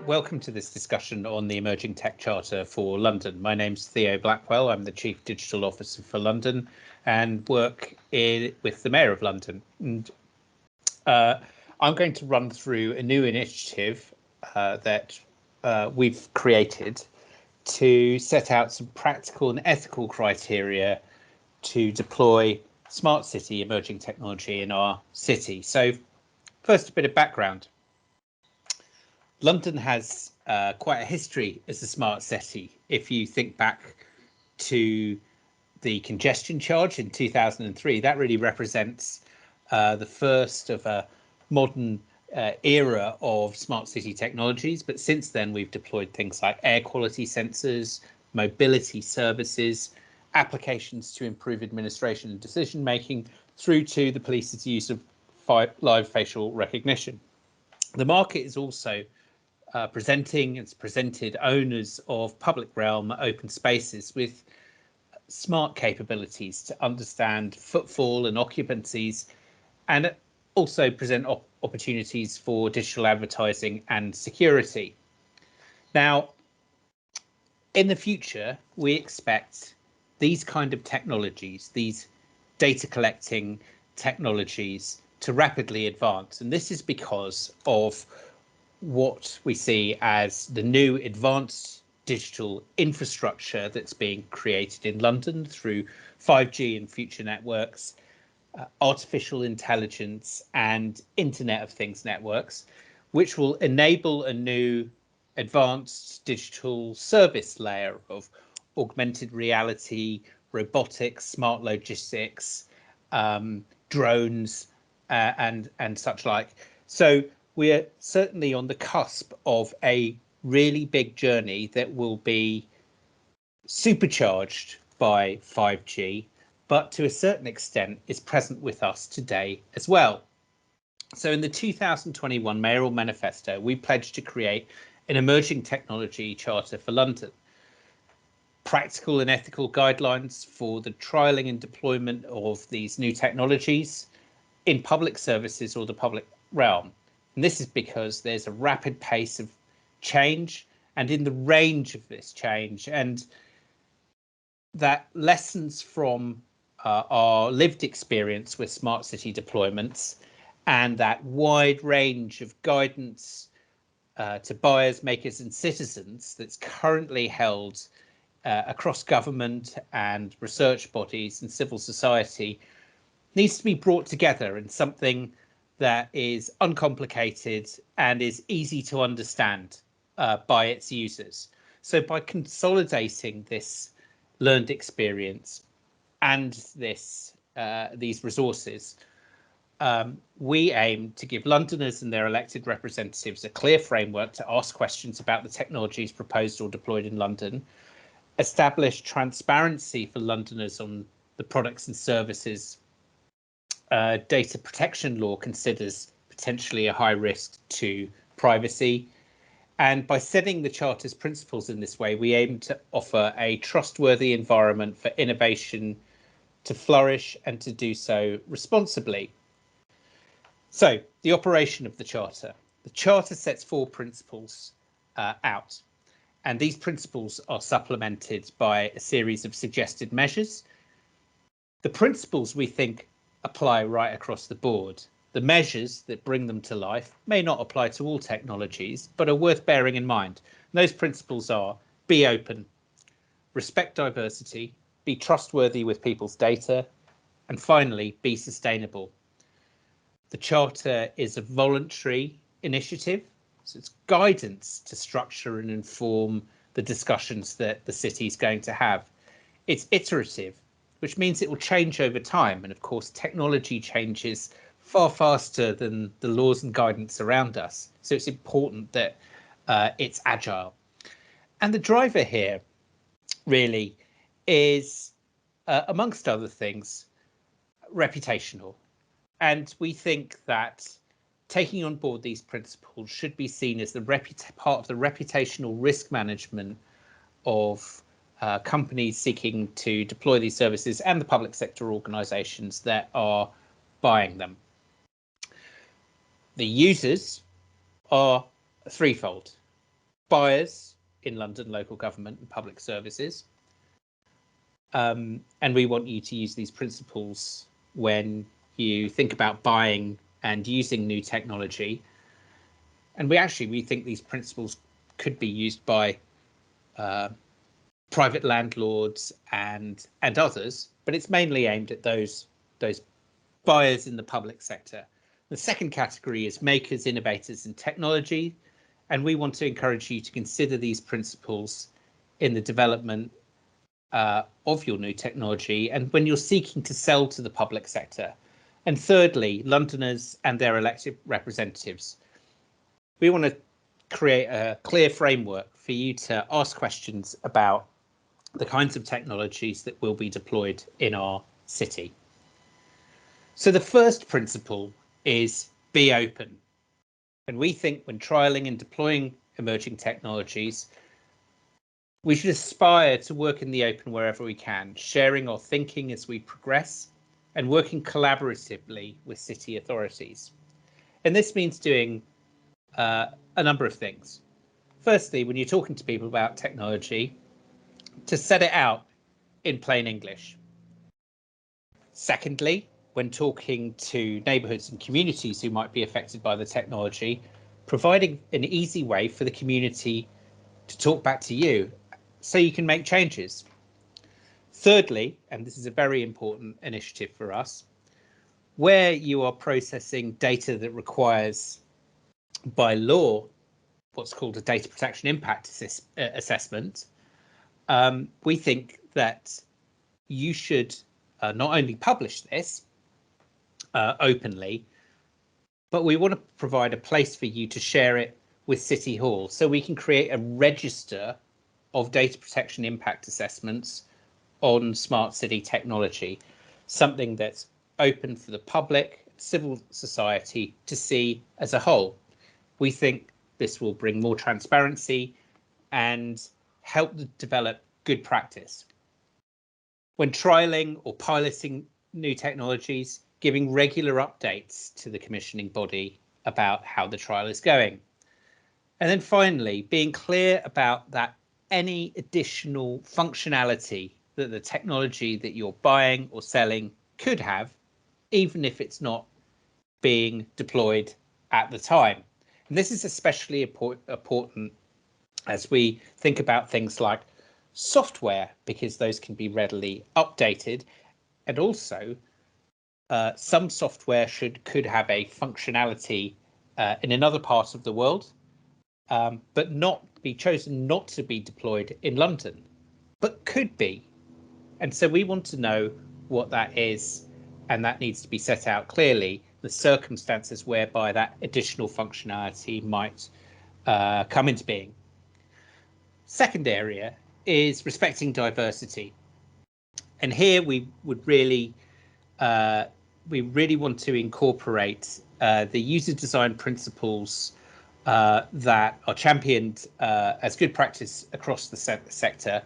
Welcome to this discussion on the Emerging Tech Charter for London. My name's Theo Blackwell. I'm the Chief Digital Officer for London and work with the Mayor of London. And I'm going to run through a new initiative that we've created to set out some practical and ethical criteria to deploy smart city emerging technology in our city. So first, a bit of background. London has quite a history as a smart city. If you think back to the congestion charge in 2003, that really represents the first of a modern era of smart city technologies. But since then, we've deployed things like air quality sensors, mobility services, applications to improve administration and decision making, through to the police's use of live facial recognition. The market is also presented owners of public realm open spaces with smart capabilities to understand footfall and occupancies, and also present opportunities for digital advertising and security. Now, in the future, we expect these kind of technologies, these data collecting technologies, to rapidly advance. And this is because of what we see as the new advanced digital infrastructure that's being created in London through 5G and future networks, artificial intelligence and Internet of Things networks, which will enable a new advanced digital service layer of augmented reality, robotics, smart logistics, drones, and such like. So we're certainly on the cusp of a really big journey that will be supercharged by 5G, but to a certain extent is present with us today as well. So in the 2021 Mayoral Manifesto, we pledged to create an emerging technology charter for London. Practical and ethical guidelines for the trialling and deployment of these new technologies in public services or the public realm. And this is because there's a rapid pace of change and in the range of this change, and that lessons from our lived experience with smart city deployments and that wide range of guidance to buyers, makers and citizens that's currently held across government and research bodies and civil society needs to be brought together in something that is uncomplicated and is easy to understand by its users. So by consolidating this learned experience and these resources, we aim to give Londoners and their elected representatives a clear framework to ask questions about the technologies proposed or deployed in London, establish transparency for Londoners on the products and services data protection law considers potentially a high risk to privacy. And by setting the Charter's principles in this way, we aim to offer a trustworthy environment for innovation to flourish and to do so responsibly. So the operation of the Charter. The Charter sets 4 principles out, and these principles are supplemented by a series of suggested measures. The principles, we think, apply right across the board. The measures that bring them to life may not apply to all technologies, but are worth bearing in mind. And those principles are: be open, respect diversity, be trustworthy with people's data, and finally, be sustainable. The Charter is a voluntary initiative, so it's guidance to structure and inform the discussions that the city is going to have. It's iterative, which means it will change over time. And of course, technology changes far faster than the laws and guidance around us. So it's important that it's agile. And the driver here really is, amongst other things, reputational. And we think that taking on board these principles should be seen as the part of the reputational risk management of companies seeking to deploy these services and the public sector organisations that are buying them. The users are threefold. buyers in London local government and public services. And we want you to use these principles when you think about buying and using new technology. And we think these principles could be used by private landlords and others, but it's mainly aimed at those buyers in the public sector. The second category is makers, innovators, and technology, and we want to encourage you to consider these principles in the development of your new technology and when you're seeking to sell to the public sector. And thirdly, Londoners and their elected representatives. We want to create a clear framework for you to ask questions about the kinds of technologies that will be deployed in our city. So the first principle is be open. And we think when trialing and deploying emerging technologies, we should aspire to work in the open wherever we can, sharing our thinking as we progress and working collaboratively with city authorities. And this means doing a number of things. Firstly, when you're talking to people about technology, to set it out in plain English. Secondly, when talking to neighbourhoods and communities who might be affected by the technology, providing an easy way for the community to talk back to you so you can make changes. Thirdly, and this is a very important initiative for us, where you are processing data that requires by law what's called a data protection impact assessment, we think that you should not only publish this openly, but we want to provide a place for you to share it with City Hall so we can create a register of data protection impact assessments on smart city technology, something that's open for the public, civil society to see as a whole. We think this will bring more transparency and help develop good practice. When trialing or piloting new technologies, giving regular updates to the commissioning body about how the trial is going. And then finally, being clear about that any additional functionality that the technology that you're buying or selling could have, even if it's not being deployed at the time. And this is especially important as we think about things like software, because those can be readily updated. And also, some software could have a functionality in another part of the world, but not be chosen not to be deployed in London, but could be. And so we want to know what that is, and that needs to be set out clearly, the circumstances whereby that additional functionality might come into being. Second area is respecting diversity. And here we would really want to incorporate the user design principles that are championed as good practice across the sector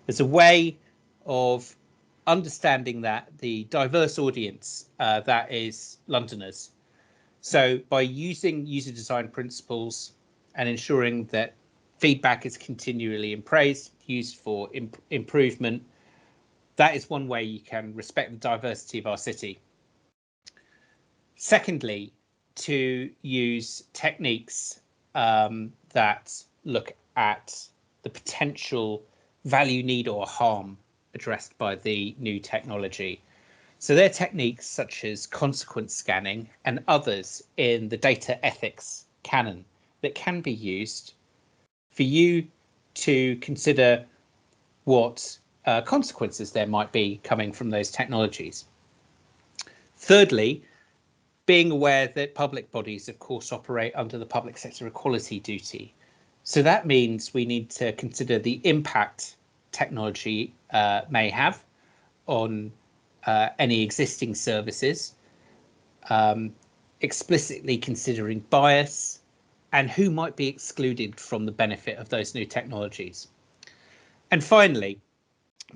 as a way of understanding that the diverse audience that is Londoners. So by using user design principles and ensuring that feedback is continually used for improvement, that is one way you can respect the diversity of our city. Secondly, to use techniques that look at the potential value, need, or harm addressed by the new technology. So there are techniques such as consequence scanning and others in the data ethics canon that can be used for you to consider what consequences there might be coming from those technologies. Thirdly, being aware that public bodies, of course, operate under the public sector equality duty. So that means we need to consider the impact technology may have on any existing services, explicitly considering bias and who might be excluded from the benefit of those new technologies. And finally,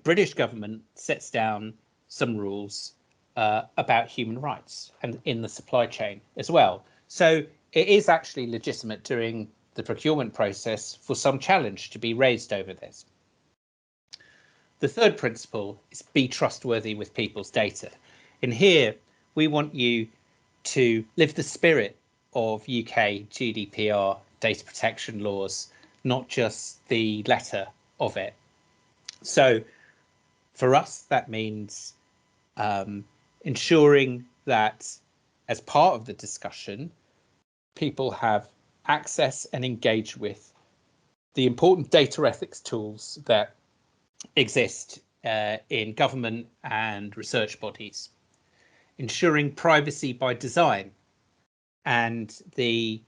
British government sets down some rules about human rights and in the supply chain as well. So it is actually legitimate during the procurement process for some challenge to be raised over this. The third principle is be trustworthy with people's data. In here, we want you to live the spirit of UK GDPR data protection laws, not just the letter of it. So for us, that means ensuring that as part of the discussion, people have access and engage with the important data ethics tools that exist in government and research bodies, ensuring privacy by design, and the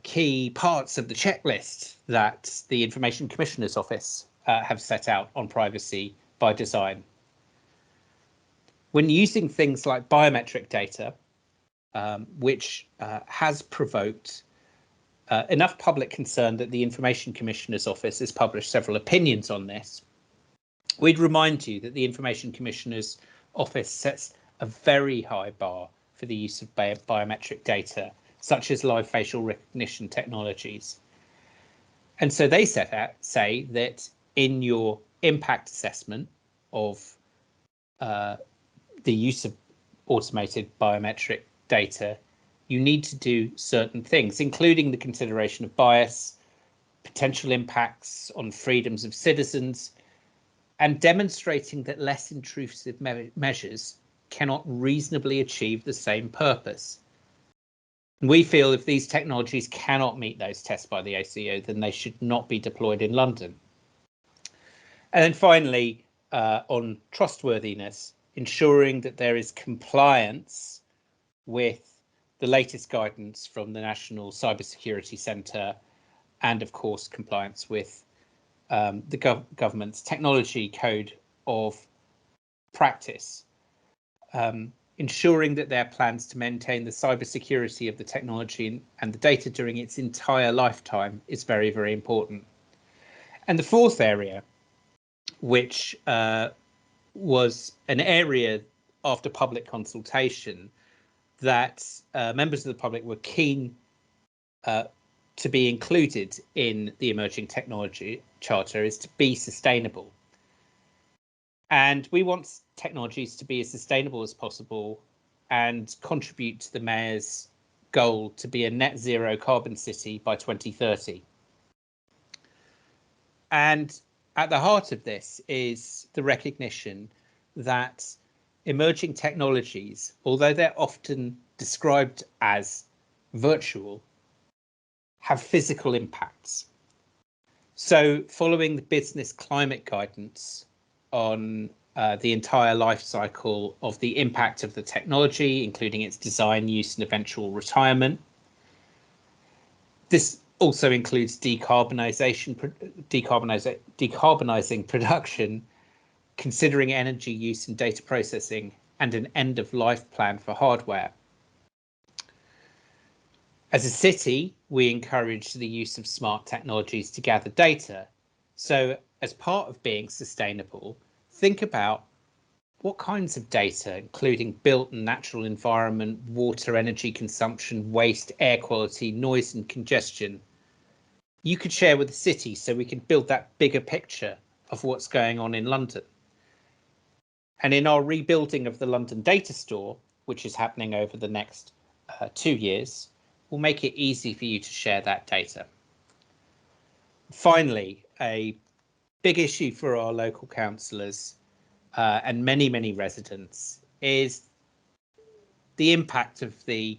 key parts of the checklist that the Information Commissioner's Office have set out on privacy by design. When using things like biometric data, which has provoked enough public concern that the Information Commissioner's Office has published several opinions on this, we'd remind you that the Information Commissioner's Office sets a very high bar for the use of biometric data, such as live facial recognition technologies. And so they say that in your impact assessment of the use of automated biometric data, you need to do certain things, including the consideration of bias, potential impacts on freedoms of citizens, and demonstrating that less intrusive measures cannot reasonably achieve the same purpose. We feel if these technologies cannot meet those tests by the ACO, then they should not be deployed in London. And then finally, on trustworthiness, ensuring that there is compliance with the latest guidance from the National Cybersecurity Centre, and of course compliance with the government's technology code of practice, ensuring that there are plans to maintain the cybersecurity of the technology and the data during its entire lifetime is very, very important. And the fourth area, which was an area after public consultation that members of the public were keen to be included in the Emerging Technology Charter, is to be sustainable. And we want technologies to be as sustainable as possible and contribute to the Mayor's goal to be a net zero carbon city by 2030. And at the heart of this is the recognition that emerging technologies, although they're often described as virtual, have physical impacts. So following the business climate guidance on the entire life cycle of the impact of the technology, including its design, use, and eventual retirement. This also includes decarbonizing production, considering energy use and data processing, and an end-of-life plan for hardware. As a city, we encourage the use of smart technologies to gather data. So as part of being sustainable, think about what kinds of data, including built and natural environment, water, energy consumption, waste, air quality, noise and congestion, you could share with the city so we can build that bigger picture of what's going on in London. And in our rebuilding of the London data store, which is happening over the next 2 years, we'll make it easy for you to share that data. Finally, a big issue for our local councillors and many, many residents is the impact of the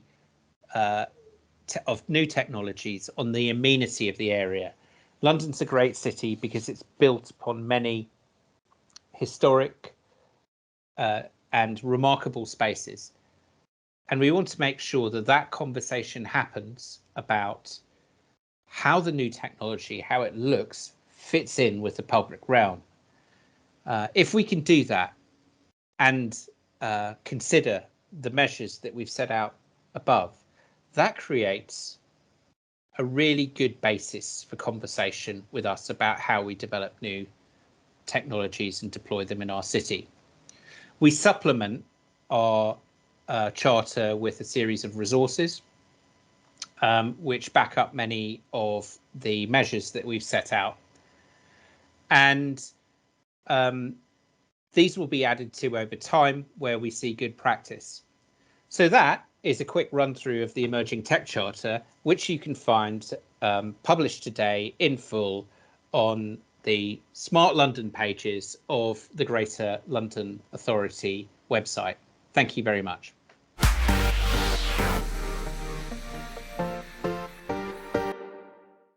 of new technologies on the amenity of the area. London's a great city because it's built upon many historic and remarkable spaces. And we want to make sure that that conversation happens about how the new technology, how it looks, fits in with the public realm. If we can do that and consider the measures that we've set out above, that creates a really good basis for conversation with us about how we develop new technologies and deploy them in our city. We supplement our charter with a series of resources. which back up many of the measures that we've set out. And these will be added to over time where we see good practice. So that is a quick run through of the Emerging Tech Charter, which you can find published today in full on the Smart London pages of the Greater London Authority website. Thank you very much.